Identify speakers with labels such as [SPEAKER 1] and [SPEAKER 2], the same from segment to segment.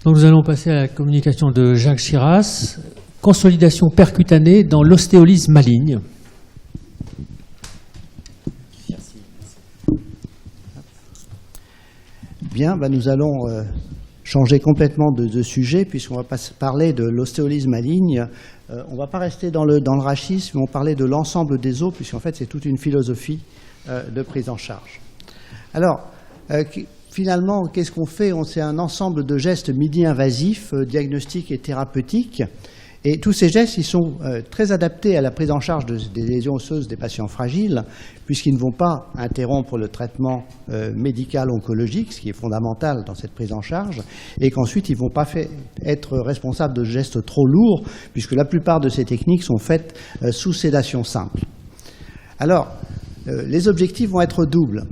[SPEAKER 1] Donc nous allons passer à la communication de Jacques Chirasse. Consolidation percutanée dans l'ostéolyse maligne.
[SPEAKER 2] Merci. Bien, nous allons changer complètement de sujet puisqu'on va parler de l'ostéolyse maligne. On ne va pas rester dans le rachisme, mais on va parler de l'ensemble des os puisqu'en fait c'est toute une philosophie de prise en charge. Alors, finalement, qu'est-ce qu'on fait? C'est un ensemble de gestes midi-invasifs, diagnostiques et thérapeutiques. Et tous ces gestes, ils sont très adaptés à la prise en charge des lésions osseuses des patients fragiles, puisqu'ils ne vont pas interrompre le traitement médical oncologique, ce qui est fondamental dans cette prise en charge, et qu'ensuite ils ne vont pas être responsables de gestes trop lourds, puisque la plupart de ces techniques sont faites sous sédation simple. Alors, les objectifs vont être doubles.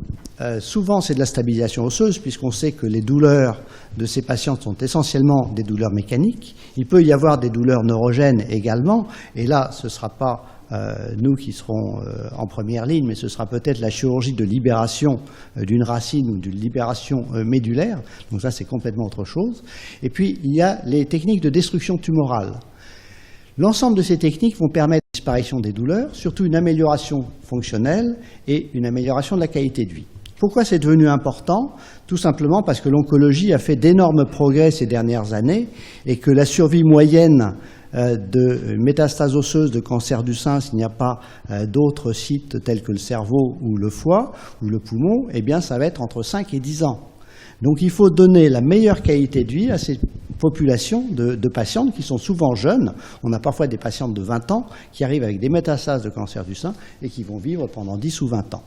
[SPEAKER 2] Souvent, c'est de la stabilisation osseuse, puisqu'on sait que les douleurs de ces patients sont essentiellement des douleurs mécaniques. Il peut y avoir des douleurs neurogènes également, et là, ce ne sera pas nous qui serons en première ligne, mais ce sera peut-être la chirurgie de libération d'une racine ou d'une libération médulaire. Donc ça, c'est complètement autre chose. Et puis, il y a les techniques de destruction tumorale. L'ensemble de ces techniques vont permettre la disparition des douleurs, surtout une amélioration fonctionnelle et une amélioration de la qualité de vie. Pourquoi c'est devenu important? Tout simplement parce que l'oncologie a fait d'énormes progrès ces dernières années et que la survie moyenne de métastases osseuses de cancer du sein, s'il n'y a pas d'autres sites tels que le cerveau ou le foie ou le poumon, eh bien ça va être entre 5 et 10 ans. Donc il faut donner la meilleure qualité de vie à ces populations de patientes qui sont souvent jeunes. On a parfois des patientes de 20 ans qui arrivent avec des métastases de cancer du sein et qui vont vivre pendant 10 ou 20 ans.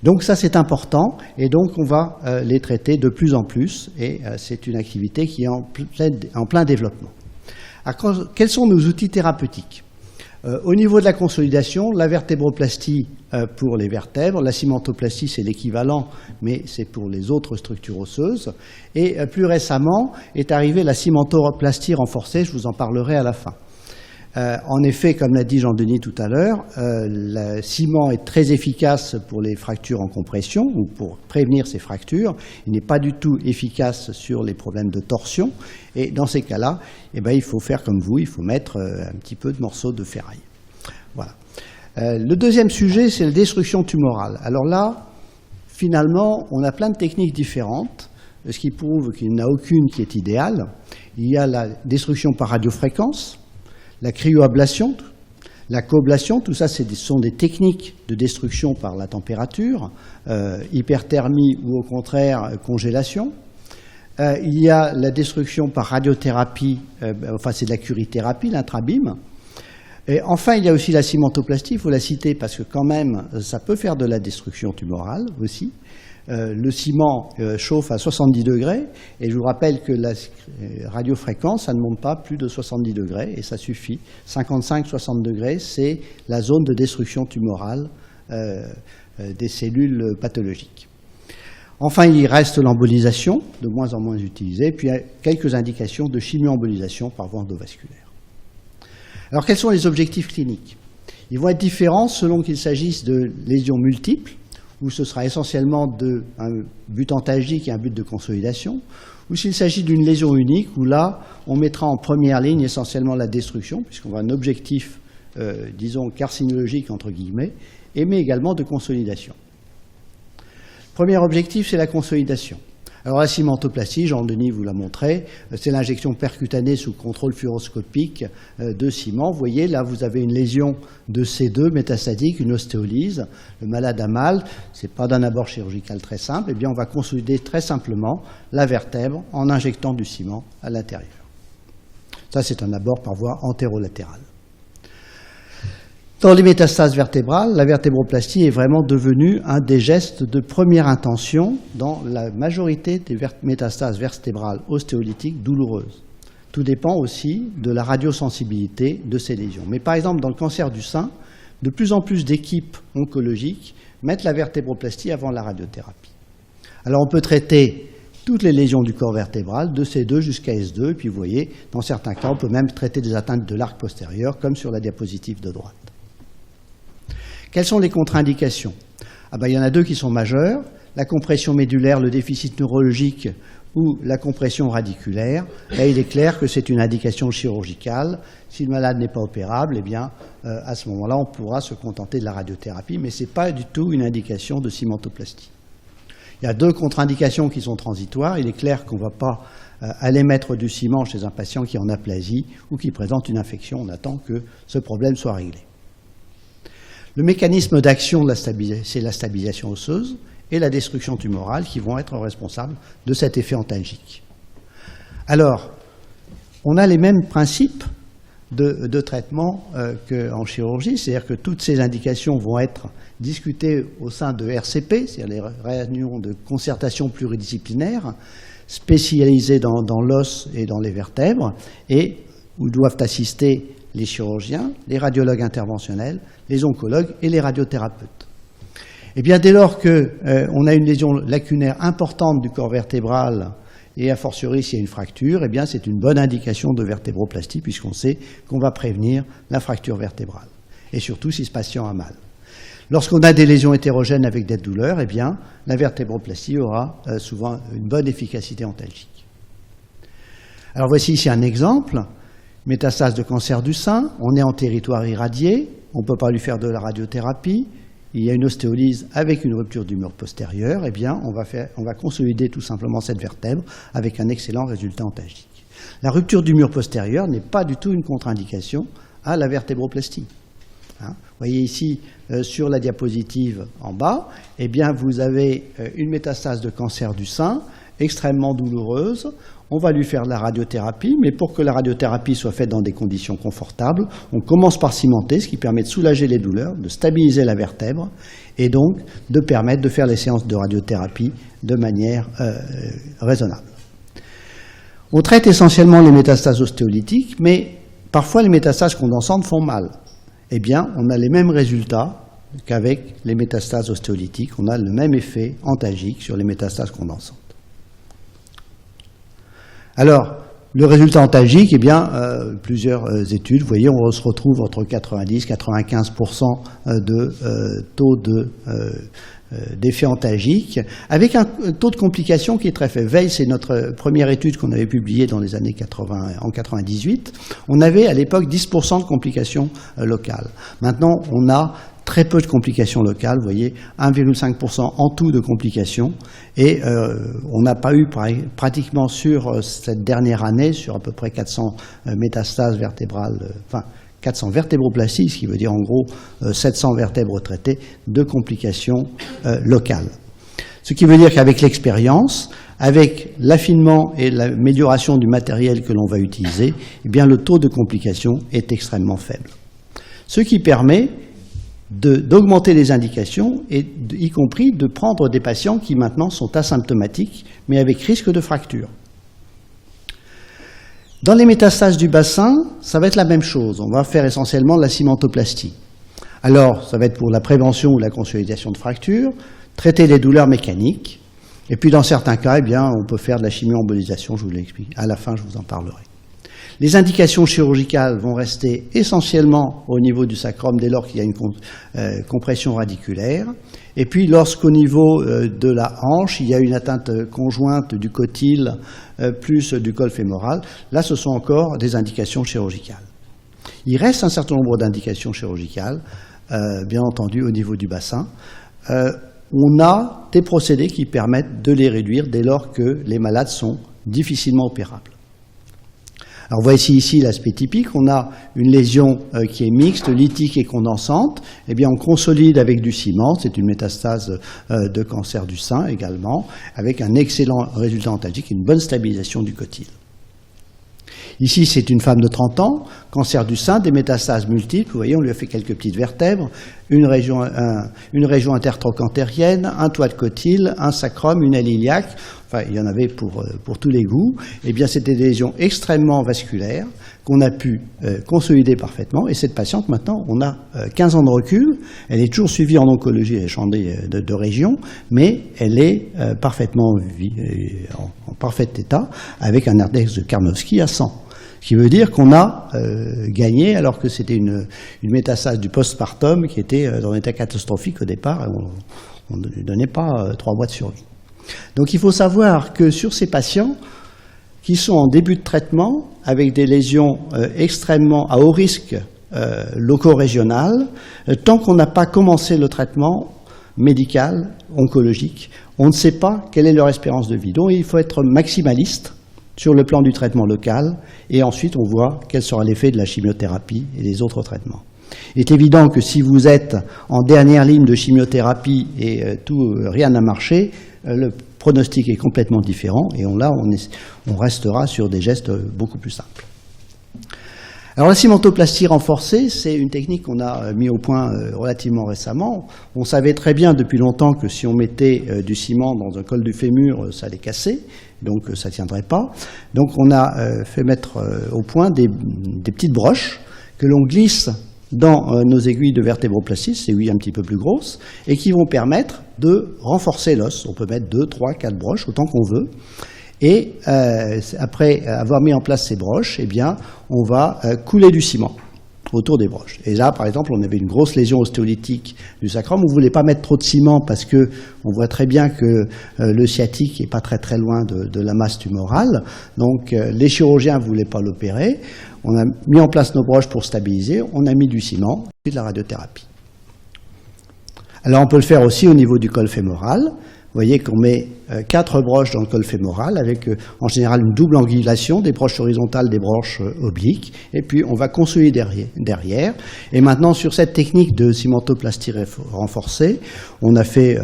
[SPEAKER 2] Donc ça c'est important et donc on va les traiter de plus en plus et c'est une activité qui est en plein développement. Alors, quels sont nos outils thérapeutiques? Au niveau de la consolidation, la vertébroplastie pour les vertèbres, la cimentoplastie c'est l'équivalent mais c'est pour les autres structures osseuses et plus récemment est arrivée la cimentoplastie renforcée, je vous en parlerai à la fin. En effet, comme l'a dit Jean-Denis tout à l'heure, le ciment est très efficace pour les fractures en compression ou pour prévenir ces fractures. Il n'est pas du tout efficace sur les problèmes de torsion. Et dans ces cas-là, il faut faire comme vous, il faut mettre un petit peu de morceaux de ferraille. Voilà. Le deuxième sujet, c'est la destruction tumorale. Alors là, finalement, on a plein de techniques différentes, ce qui prouve qu'il n'y en a aucune qui est idéale. Il y a la destruction par radiofréquence, la cryoablation, la coablation, tout ça sont des techniques de destruction par la température, hyperthermie ou au contraire congélation. Il y a la destruction par radiothérapie, c'est de la curithérapie, l'intrabîme. Et enfin, il y a aussi la cimentoplastie, il faut la citer parce que quand même, ça peut faire de la destruction tumorale aussi. Le ciment chauffe à 70 degrés et je vous rappelle que la radiofréquence, ça ne monte pas plus de 70 degrés et ça suffit. 55-60 degrés, c'est la zone de destruction tumorale des cellules pathologiques. Enfin, il reste l'embolisation, de moins en moins utilisée, puis il y a quelques indications de chimioembolisation par voie endovasculaire. Alors, quels sont les objectifs cliniques? Ils vont être différents selon qu'il s'agisse de lésions multiples, où ce sera essentiellement un but antalgique et un but de consolidation, ou s'il s'agit d'une lésion unique, où là, on mettra en première ligne essentiellement la destruction, puisqu'on a un objectif, disons, carcinologique, entre guillemets, mais également de consolidation. Le premier objectif, c'est la consolidation. Alors la cimentoplastie, Jean-Denis vous l'a montré, c'est l'injection percutanée sous contrôle fluoroscopique de ciment. Vous voyez, là vous avez une lésion de C2 métastatique, une ostéolyse. Le malade a mal, ce n'est pas d'un abord chirurgical très simple, eh bien on va consolider très simplement la vertèbre en injectant du ciment à l'intérieur. Ça c'est un abord par voie antérolatérale. Dans les métastases vertébrales, la vertébroplastie est vraiment devenue un des gestes de première intention dans la majorité des métastases vertébrales ostéolytiques douloureuses. Tout dépend aussi de la radiosensibilité de ces lésions. Mais par exemple, dans le cancer du sein, de plus en plus d'équipes oncologiques mettent la vertébroplastie avant la radiothérapie. Alors on peut traiter toutes les lésions du corps vertébral, de C2 jusqu'à S2, et puis vous voyez, dans certains cas, on peut même traiter des atteintes de l'arc postérieur, comme sur la diapositive de droite. Quelles sont les contre-indications? Il y en a deux qui sont majeures. La compression médulaire, le déficit neurologique ou la compression radiculaire, là, il est clair que c'est une indication chirurgicale. Si le malade n'est pas opérable, eh bien, à ce moment-là, on pourra se contenter de la radiothérapie, mais ce n'est pas du tout une indication de cimentoplastie. Il y a 2 contre-indications qui sont transitoires. Il est clair qu'on ne va pas aller mettre du ciment chez un patient qui est en aplasie ou qui présente une infection. On attend que ce problème soit réglé. Le mécanisme d'action, c'est la stabilisation osseuse et la destruction tumorale qui vont être responsables de cet effet antalgique. Alors, on a les mêmes principes de traitement qu'en chirurgie, c'est-à-dire que toutes ces indications vont être discutées au sein de RCP, c'est-à-dire les réunions de concertation pluridisciplinaire, spécialisées dans l'os et dans les vertèbres, et où doivent assister les chirurgiens, les radiologues interventionnels, les oncologues et les radiothérapeutes. Eh bien, dès lors qu'on a une lésion lacunaire importante du corps vertébral, et a fortiori s'il y a une fracture, eh bien c'est une bonne indication de vertébroplastie puisqu'on sait qu'on va prévenir la fracture vertébrale. Et surtout si ce patient a mal. Lorsqu'on a des lésions hétérogènes avec des douleurs, eh bien la vertébroplastie aura souvent une bonne efficacité antalgique. Alors voici ici un exemple. Métastase de cancer du sein, on est en territoire irradié, on ne peut pas lui faire de la radiothérapie. Il y a une ostéolyse avec une rupture du mur postérieur, eh bien, on va consolider tout simplement cette vertèbre avec un excellent résultat antalgique. La rupture du mur postérieur n'est pas du tout une contre-indication à la vertébroplastie. Vous voyez ici, sur la diapositive en bas, eh bien, vous avez une métastase de cancer du sein, extrêmement douloureuse. On va lui faire de la radiothérapie, mais pour que la radiothérapie soit faite dans des conditions confortables, on commence par cimenter, ce qui permet de soulager les douleurs, de stabiliser la vertèbre, et donc de permettre de faire les séances de radiothérapie de manière raisonnable. On traite essentiellement les métastases ostéolytiques, mais parfois les métastases condensantes font mal. Eh bien, on a les mêmes résultats qu'avec les métastases ostéolytiques, on a le même effet antalgique sur les métastases condensantes. Alors, le résultat antalgique, eh bien, plusieurs études, vous voyez, on se retrouve entre 90 et 95% de taux d'effet antalgique, avec un taux de complication qui est très faible. Veil, c'est notre première étude qu'on avait publiée dans les années 80, en 98. On avait à l'époque 10% de complications locales. Maintenant, on a très peu de complications locales, vous voyez, 1,5% en tout de complications, et on n'a pas eu pratiquement sur cette dernière année, sur à peu près 400 métastases vertébrales, 400 vertébroplasties, ce qui veut dire en gros 700 vertèbres traitées, de complications locales. Ce qui veut dire qu'avec l'expérience, avec l'affinement et l'amélioration du matériel que l'on va utiliser, eh bien le taux de complications est extrêmement faible. Ce qui permet d'augmenter les indications, et y compris de prendre des patients qui maintenant sont asymptomatiques, mais avec risque de fracture. Dans les métastases du bassin, ça va être la même chose. On va faire essentiellement de la cimentoplastie. Alors, ça va être pour la prévention ou la consolidation de fractures, traiter les douleurs mécaniques, et puis dans certains cas, eh bien, on peut faire de la chimio-embolisation, je vous l'explique. À la fin, je vous en parlerai. Les indications chirurgicales vont rester essentiellement au niveau du sacrum dès lors qu'il y a une compression radiculaire. Et puis lorsqu'au niveau de la hanche, il y a une atteinte conjointe du cotyle plus du col fémoral, là ce sont encore des indications chirurgicales. Il reste un certain nombre d'indications chirurgicales, bien entendu au niveau du bassin. On a des procédés qui permettent de les réduire dès lors que les malades sont difficilement opérables. Alors voici ici l'aspect typique, on a une lésion qui est mixte, lytique et condensante, eh bien on consolide avec du ciment, c'est une métastase de cancer du sein également, avec un excellent résultat antalgique et une bonne stabilisation du cotyle. Ici c'est une femme de 30 ans, cancer du sein, des métastases multiples, vous voyez on lui a fait quelques petites vertèbres, une région intertrochantérienne, un toit de cotyle, un sacrum, une aile iliaque. Enfin, il y en avait pour tous les goûts. Eh bien, c'était des lésions extrêmement vasculaires qu'on a pu consolider parfaitement. Et cette patiente, maintenant, on a 15 ans de recul. Elle est toujours suivie en oncologie, elle est changée de région, mais elle est parfaitement en parfait état, avec un index de Karnofsky à 100. Ce qui veut dire qu'on a gagné, alors que c'était une métastase du postpartum qui était dans un état catastrophique au départ. On ne lui donnait pas 3 mois de survie. Donc il faut savoir que sur ces patients qui sont en début de traitement, avec des lésions extrêmement à haut risque loco-régional, tant qu'on n'a pas commencé le traitement médical, oncologique, on ne sait pas quelle est leur espérance de vie. Donc il faut être maximaliste sur le plan du traitement local, et ensuite on voit quel sera l'effet de la chimiothérapie et des autres traitements. Il est évident que si vous êtes en dernière ligne de chimiothérapie et rien n'a marché, le pronostic est complètement différent, et on restera sur des gestes beaucoup plus simples. Alors la cimentoplastie renforcée, c'est une technique qu'on a mis au point relativement récemment. On savait très bien depuis longtemps que si on mettait du ciment dans un col du fémur, ça allait casser, donc ça ne tiendrait pas. Donc on a fait mettre au point des petites broches que l'on glisse dans nos aiguilles de vertébroplastie, ces aiguilles un petit peu plus grosses, et qui vont permettre de renforcer l'os. On peut mettre 2, 3, 4 broches, autant qu'on veut. Et après avoir mis en place ces broches, eh bien, on va couler du ciment autour des broches. Et là, par exemple, on avait une grosse lésion ostéolytique du sacrum. On ne voulait pas mettre trop de ciment parce que on voit très bien que le sciatique n'est pas très très loin de la masse tumorale. Donc les chirurgiens ne voulaient pas l'opérer. On a mis en place nos broches pour stabiliser. On a mis du ciment et de la radiothérapie. Alors on peut le faire aussi au niveau du col fémoral. Vous voyez qu'on met 4 broches dans le col fémoral avec en général une double angulation, des broches horizontales, des broches obliques, et puis on va consolider derrière. Et maintenant, sur cette technique de cimentoplastie renforcée, on a fait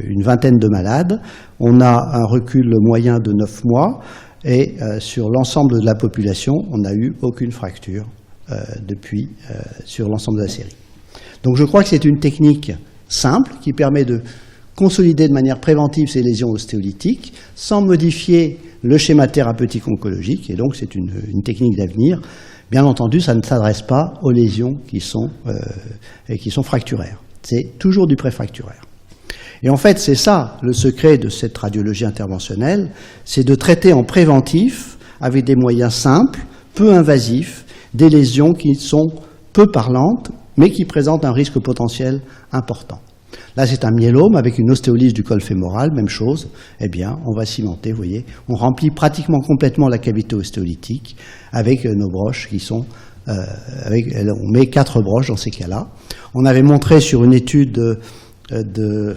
[SPEAKER 2] une vingtaine de malades, on a un recul moyen de 9 mois, et sur l'ensemble de la population, on n'a eu aucune fracture depuis sur l'ensemble de la série. Donc je crois que c'est une technique simple qui permet de consolider de manière préventive ces lésions ostéolytiques sans modifier le schéma thérapeutique oncologique, et donc c'est une technique d'avenir. Bien entendu, ça ne s'adresse pas aux lésions qui sont fracturaires. C'est toujours du préfracturaire. Et en fait, c'est ça le secret de cette radiologie interventionnelle, c'est de traiter en préventif, avec des moyens simples, peu invasifs, des lésions qui sont peu parlantes, mais qui présentent un risque potentiel important. Là, c'est un myélome avec une ostéolyse du col fémoral, même chose. Eh bien, on va cimenter, vous voyez. On remplit pratiquement complètement la cavité ostéolytique avec nos broches qui sont... on met 4 broches dans ces cas-là. On avait montré sur une étude de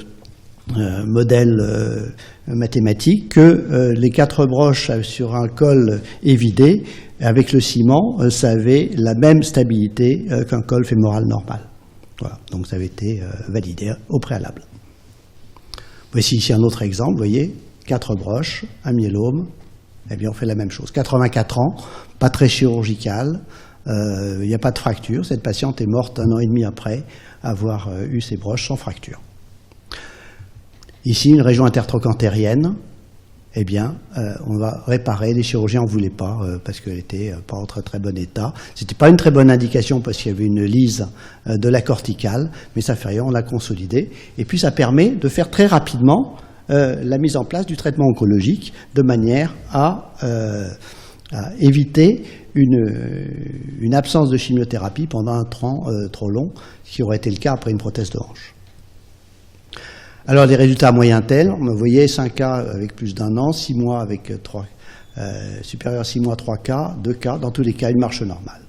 [SPEAKER 2] modèle mathématique que les 4 broches sur un col évidé, avec le ciment, ça avait la même stabilité qu'un col fémoral normal. Voilà, donc ça avait été validé au préalable. Voici ici un autre exemple, vous voyez, 4 broches, un myélome, eh bien on fait la même chose. 84 ans, pas très chirurgical, il n'y a pas de fracture, cette patiente est morte 1 an et demi après avoir eu ses broches sans fracture. Ici, une région intertrochantérienne, eh bien, on va réparer, les chirurgiens n'en voulaient pas parce qu'elle n'était pas en très très bon état. Ce n'était pas une très bonne indication parce qu'il y avait une lise de la corticale, mais ça fait rien, on l'a consolidé. Et puis ça permet de faire très rapidement la mise en place du traitement oncologique de manière à éviter une absence de chimiothérapie pendant un temps trop long, ce qui aurait été le cas après une prothèse de hanche. Alors les résultats à moyen terme, vous voyez 5 cas avec plus d'1 an, 6 mois avec supérieur à 6 mois 3 cas, 2 cas, dans tous les cas une marche normale.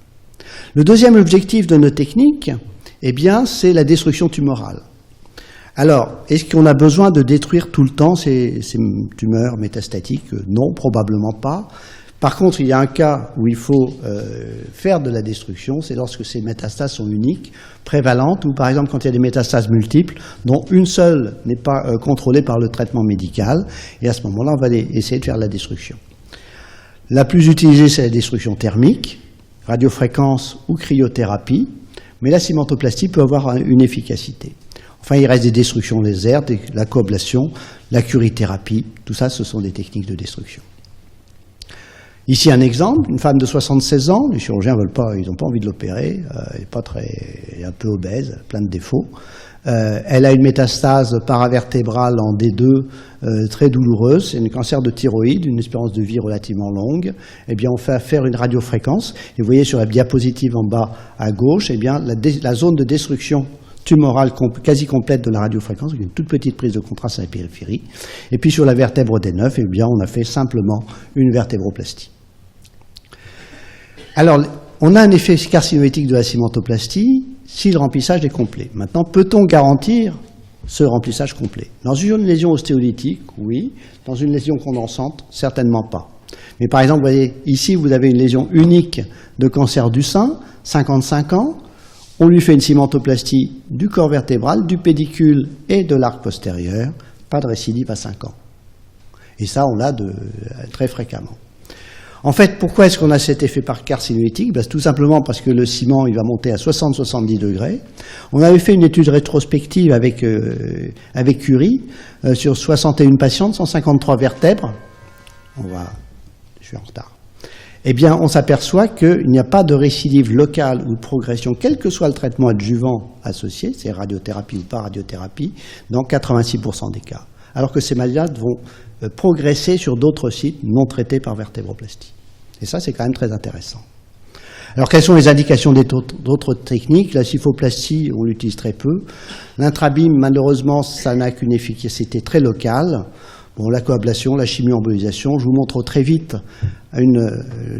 [SPEAKER 2] Le deuxième objectif de nos techniques, eh bien, c'est la destruction tumorale. Alors, est-ce qu'on a besoin de détruire tout le temps ces tumeurs métastatiques? Non, probablement pas. Par contre, il y a un cas où il faut faire de la destruction, c'est lorsque ces métastases sont uniques, prévalentes, ou par exemple quand il y a des métastases multiples, dont une seule n'est pas contrôlée par le traitement médical, et à ce moment-là, on va essayer de faire la destruction. La plus utilisée, c'est la destruction thermique, radiofréquence ou cryothérapie, mais la cimentoplastie peut avoir une efficacité. Enfin, il reste des destructions laser, la coablation, la curithérapie, tout ça, ce sont des techniques de destruction. Ici un exemple, une femme de 76 ans, les chirurgiens veulent pas, ils n'ont pas envie de l'opérer, elle est un peu obèse, plein de défauts. Elle a une métastase paravertébrale en D2 très douloureuse, c'est un cancer de thyroïde, une espérance de vie relativement longue. Eh bien, on fait faire une radiofréquence, et vous voyez sur la diapositive en bas à gauche, eh bien, la zone de destruction tumorale quasi complète de la radiofréquence, avec une toute petite prise de contraste à la périphérie. Et puis sur la vertèbre D9, eh bien, on a fait simplement une vertébroplastie. Alors, on a un effet carcinoïtique de la cimentoplastie si le remplissage est complet. Maintenant, peut-on garantir ce remplissage complet? Dans une lésion ostéolytique, oui. Dans une lésion condensante, certainement pas. Mais par exemple, vous voyez, ici, vous avez une lésion unique de cancer du sein, 55 ans. On lui fait une cimentoplastie du corps vertébral, du pédicule et de l'arc postérieur. Pas de récidive à 5 ans. Et ça, on l'a très fréquemment. En fait, pourquoi est-ce qu'on a cet effet carcinoïtique? Tout simplement parce que le ciment, il va monter à 60-70 degrés. On avait fait une étude rétrospective avec Curie sur 61 patientes, 153 vertèbres. Je suis en retard. Eh bien, on s'aperçoit qu'il n'y a pas de récidive locale ou de progression, quel que soit le traitement adjuvant associé, c'est radiothérapie ou pas radiothérapie, dans 86% des cas. Alors que ces malades vont progresser sur d'autres sites non traités par vertébroplastie. Et ça, c'est quand même très intéressant. Alors, quelles sont les indications d'autres techniques? La kyphoplastie, on l'utilise très peu. L'intrabime, malheureusement, ça n'a qu'une efficacité très locale. Bon, la coablation, la chimioembolisation, je vous montre très vite une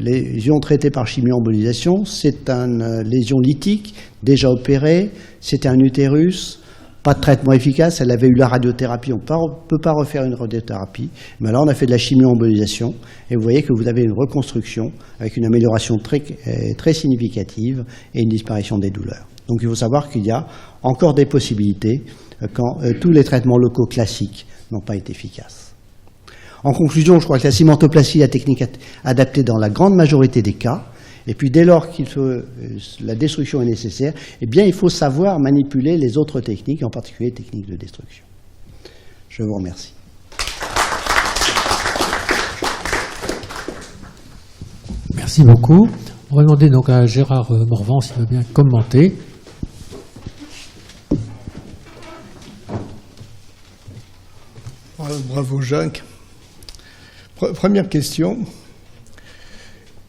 [SPEAKER 2] lésion traitée par chimioembolisation. C'est une lésion lithique, déjà opérée, c'était un utérus, pas de traitement efficace, elle avait eu la radiothérapie, on ne peut pas refaire une radiothérapie, mais là on a fait de la chimioembolisation, et vous voyez que vous avez une reconstruction avec une amélioration très significative et une disparition des douleurs. Donc il faut savoir qu'il y a encore des possibilités quand tous les traitements locaux classiques n'ont pas été efficaces. En conclusion, je crois que la cimentoplastie est la technique adaptée dans la grande majorité des cas. Et puis dès lors que la destruction est nécessaire, eh bien il faut savoir manipuler les autres techniques, en particulier les techniques de destruction. Je vous remercie.
[SPEAKER 1] Merci beaucoup. On va demander donc à Gérard Morvan s'il veut bien commenter.
[SPEAKER 3] Bravo Jacques. Première question.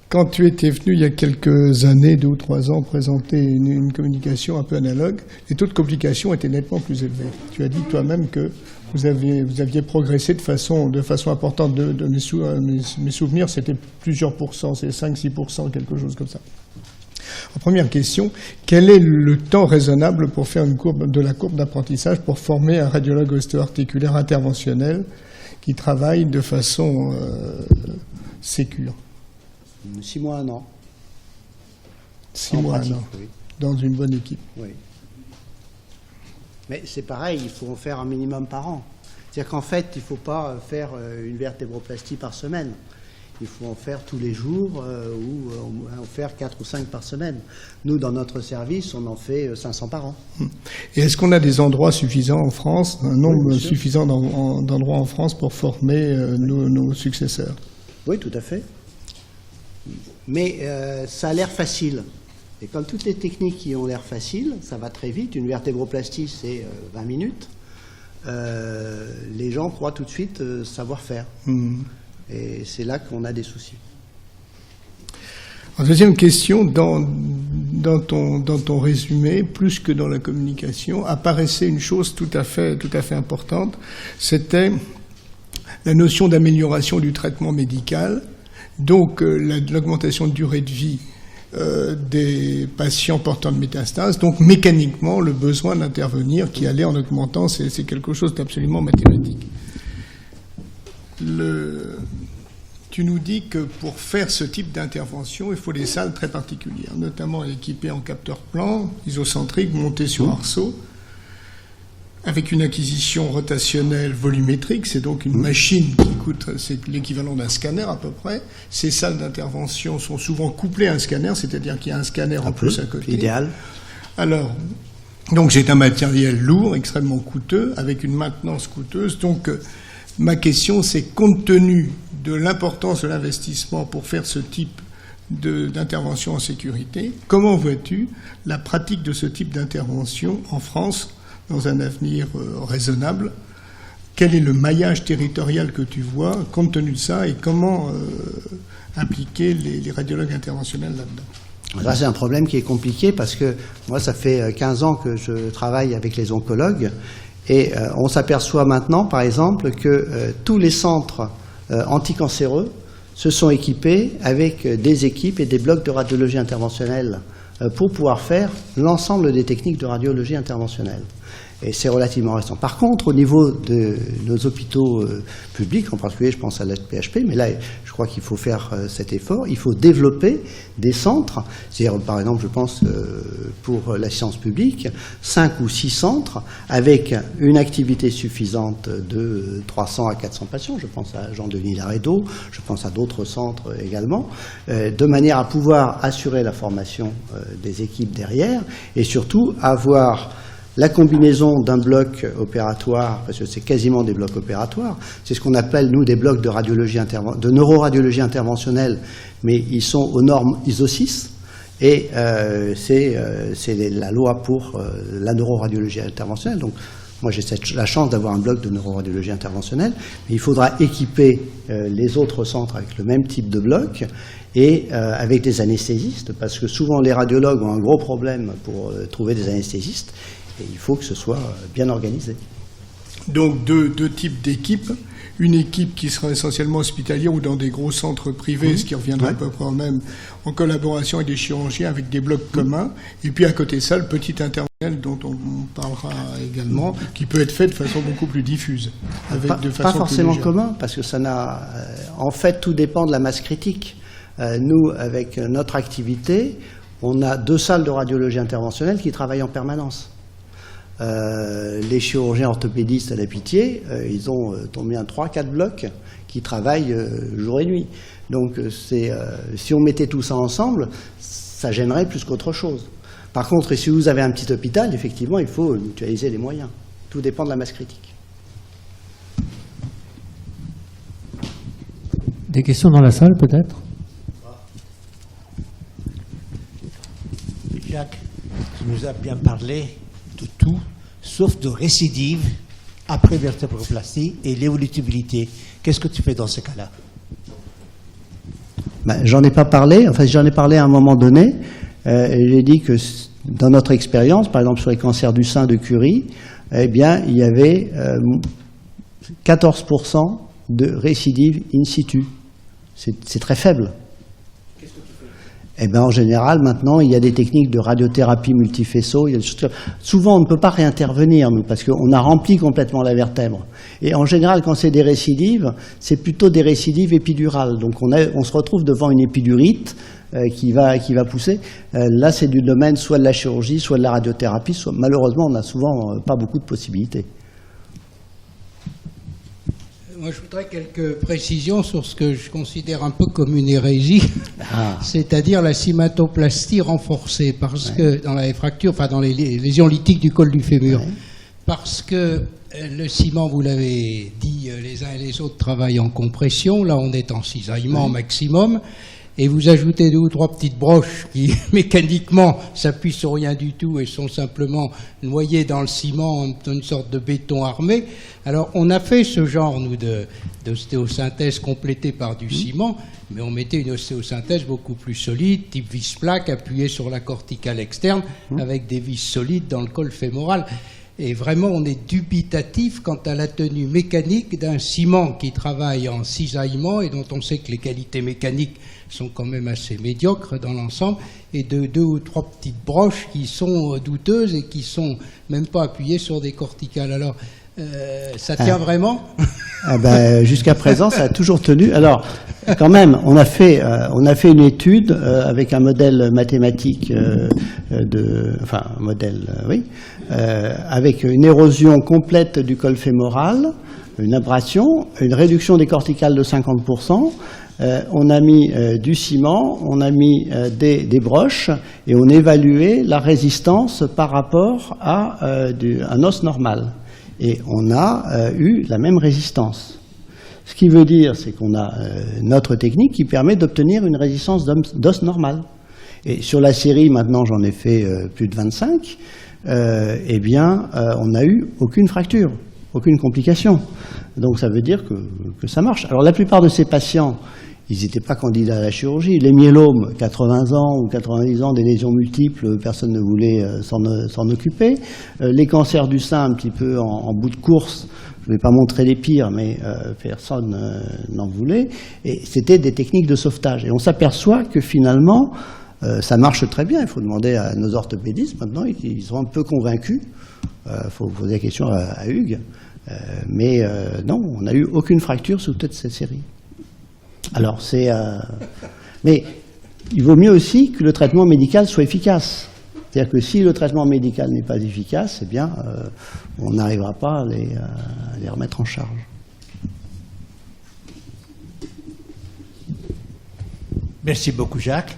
[SPEAKER 3] Quand tu étais venu il y a quelques années, 2 ou 3 ans, présenter une communication un peu analogue, les taux de complications étaient nettement plus élevés. Tu as dit toi-même que vous aviez progressé de façon importante. De mes souvenirs, c'était plusieurs pourcents, c'est 5-6%, quelque chose comme ça. En première question, quel est le temps raisonnable pour faire de la courbe d'apprentissage pour former un radiologue ostéo-articulaire interventionnel qui travaille de façon sécure?
[SPEAKER 2] 6 mois, 1 an.
[SPEAKER 3] 6 mois, 1 an.
[SPEAKER 2] Oui.
[SPEAKER 3] Dans une bonne équipe.
[SPEAKER 2] Oui. Mais c'est pareil, il faut en faire un minimum par an. C'est-à-dire qu'en fait, il ne faut pas faire une vertébroplastie par semaine. Il faut en faire tous les jours ou en faire 4 ou 5 par semaine. Nous, dans notre service, on en fait 500 par an.
[SPEAKER 3] Et est-ce qu'on a des endroits suffisants en France, un nombre suffisant d'endroits en France pour former nos successeurs?
[SPEAKER 2] Oui, tout à fait. Mais ça a l'air facile. Et comme toutes les techniques qui ont l'air faciles, ça va très vite. Une vertébroplastie, c'est 20 minutes. Les gens croient tout de suite savoir faire. Et c'est là qu'on a des soucis.
[SPEAKER 3] En deuxième question, dans ton résumé, plus que dans la communication, apparaissait une chose tout à fait importante, c'était la notion d'amélioration du traitement médical, donc l'augmentation de durée de vie des patients porteurs de métastases, donc mécaniquement le besoin d'intervenir qui allait en augmentant, c'est quelque chose d'absolument mathématique. Tu nous dis que pour faire ce type d'intervention, il faut des salles très particulières, notamment équipées en capteur plan, isocentrique, montées sur arceau, avec une acquisition rotationnelle volumétrique, c'est donc une machine qui coûte, c'est l'équivalent d'un scanner à peu près. Ces salles d'intervention sont souvent couplées à un scanner, c'est-à-dire qu'il y a un scanner en plus à côté.
[SPEAKER 2] Idéal.
[SPEAKER 3] Alors, donc c'est un matériel lourd, extrêmement coûteux, avec une maintenance coûteuse. Donc, ma question, c'est compte tenu de l'importance de l'investissement pour faire ce type d'intervention en sécurité, comment vois-tu la pratique de ce type d'intervention en France dans un avenir raisonnable? Quel est le maillage territorial que tu vois compte tenu de ça et comment impliquer les radiologues interventionnels là-dedans?
[SPEAKER 2] Là, c'est un problème qui est compliqué parce que moi, ça fait 15 ans que je travaille avec les oncologues et on s'aperçoit maintenant, par exemple, que tous les centres anticancéreux se sont équipés avec des équipes et des blocs de radiologie interventionnelle pour pouvoir faire l'ensemble des techniques de radiologie interventionnelle. Et c'est relativement récent. Par contre, au niveau de nos hôpitaux publics, en particulier, je pense à l'HPHP, mais là, je crois qu'il faut faire cet effort. Il faut développer des centres. C'est-à-dire, par exemple, je pense pour la science publique, 5 ou 6 centres avec une activité suffisante de 300 à 400 patients. Je pense à Jean-Denis Laredo, je pense à d'autres centres également, de manière à pouvoir assurer la formation des équipes derrière et surtout avoir la combinaison d'un bloc opératoire, parce que c'est quasiment des blocs opératoires, c'est ce qu'on appelle, nous, des blocs de neuroradiologie interventionnelle, mais ils sont aux normes ISO 6, et c'est la loi pour la neuroradiologie interventionnelle. Donc, moi, j'ai la chance d'avoir un bloc de neuroradiologie interventionnelle, mais il faudra équiper les autres centres avec le même type de bloc et avec des anesthésistes, parce que souvent les radiologues ont un gros problème pour trouver des anesthésistes. Et il faut que ce soit bien organisé.
[SPEAKER 3] Donc deux types d'équipes. Une équipe qui sera essentiellement hospitalière ou dans des gros centres privés, ce qui reviendra à peu près au même, en collaboration avec des chirurgiens, avec des blocs communs. Et puis à côté de ça, le petit interventionnel dont on parlera également, qui peut être fait de façon beaucoup plus diffuse.
[SPEAKER 2] Pas forcément commun, parce que ça n'a... en fait, tout dépend de la masse critique. Nous, avec notre activité, on a 2 salles de radiologie interventionnelle qui travaillent en permanence. Les chirurgiens orthopédistes à la Pitié, ils ont tombé un 3-4 blocs qui travaillent jour et nuit. Donc si on mettait tout ça ensemble, ça gênerait plus qu'autre chose. Par contre, si vous avez un petit hôpital, effectivement, il faut mutualiser les moyens. Tout dépend de la masse critique.
[SPEAKER 1] Des questions dans la salle, peut-être?
[SPEAKER 4] Jacques, tu nous as bien parlé de tout, sauf de récidive après vertébroplastie et l'évolutibilité. Qu'est-ce que tu fais dans ce cas-là?
[SPEAKER 2] J'en ai pas parlé, enfin j'en ai parlé à un moment donné. J'ai dit que dans notre expérience, par exemple sur les cancers du sein de Curie, eh bien il y avait 14% de récidive in situ. C'est très faible. Eh bien, en général, maintenant, il y a des techniques de radiothérapie multifaisceau. Souvent, on ne peut pas réintervenir, nous, parce qu'on a rempli complètement la vertèbre. Et en général, quand c'est des récidives, c'est plutôt des récidives épidurales. Donc, on se retrouve devant une épidurite qui va pousser. Là, c'est du domaine soit de la chirurgie, soit de la radiothérapie. Malheureusement, on n'a souvent pas beaucoup de possibilités.
[SPEAKER 5] Moi, je voudrais quelques précisions sur ce que je considère un peu comme une hérésie, c'est-à-dire la cymatoplastie renforcée, parce que dans les fractures, enfin dans les lésions lithiques du col du fémur, parce que le ciment, vous l'avez dit, les uns et les autres travaillent en compression, là on est en cisaillement maximum, et vous ajoutez 2 ou 3 petites broches qui, mécaniquement, s'appuient sur rien du tout et sont simplement noyées dans le ciment, une sorte de béton armé. Alors, on a fait ce genre, nous, d'ostéosynthèse complétée par du ciment, mais on mettait une ostéosynthèse beaucoup plus solide, type vis-plaque, appuyée sur la corticale externe, avec des vis solides dans le col fémoral. Et vraiment, on est dubitatif quant à la tenue mécanique d'un ciment qui travaille en cisaillement et dont on sait que les qualités mécaniques sont quand même assez médiocres dans l'ensemble, et de 2 ou 3 petites broches qui sont douteuses et qui sont même pas appuyées sur des corticales. Alors, ça tient vraiment?
[SPEAKER 2] Jusqu'à présent, ça a toujours tenu. Alors, quand même, on a fait une étude avec un modèle mathématique avec une érosion complète du col fémoral, une abrasion, une réduction des corticales de 50%. On a mis du ciment, on a mis des broches et on évaluait la résistance par rapport à un os normal. Et on a eu la même résistance. Ce qui veut dire, c'est qu'on a notre technique qui permet d'obtenir une résistance d'os normal. Et sur la série, maintenant j'en ai fait plus de 25, on n'a eu aucune fracture, aucune complication. Donc ça veut dire que ça marche. Alors la plupart de ces patients, ils n'étaient pas candidats à la chirurgie. Les myélomes, 80 ans ou 90 ans, des lésions multiples, personne ne voulait s'en occuper. Les cancers du sein, un petit peu en bout de course, je ne vais pas montrer les pires, mais personne n'en voulait. Et c'était des techniques de sauvetage. Et on s'aperçoit que finalement, ça marche très bien. Il faut demander à nos orthopédistes maintenant, ils sont un peu convaincus. Il faut poser la question à Hugues. Mais non, on n'a eu aucune fracture sous toute cette série. Alors, mais il vaut mieux aussi que le traitement médical soit efficace. C'est-à-dire que si le traitement médical n'est pas efficace, eh bien, on n'arrivera pas à les remettre en charge.
[SPEAKER 4] Merci beaucoup, Jacques.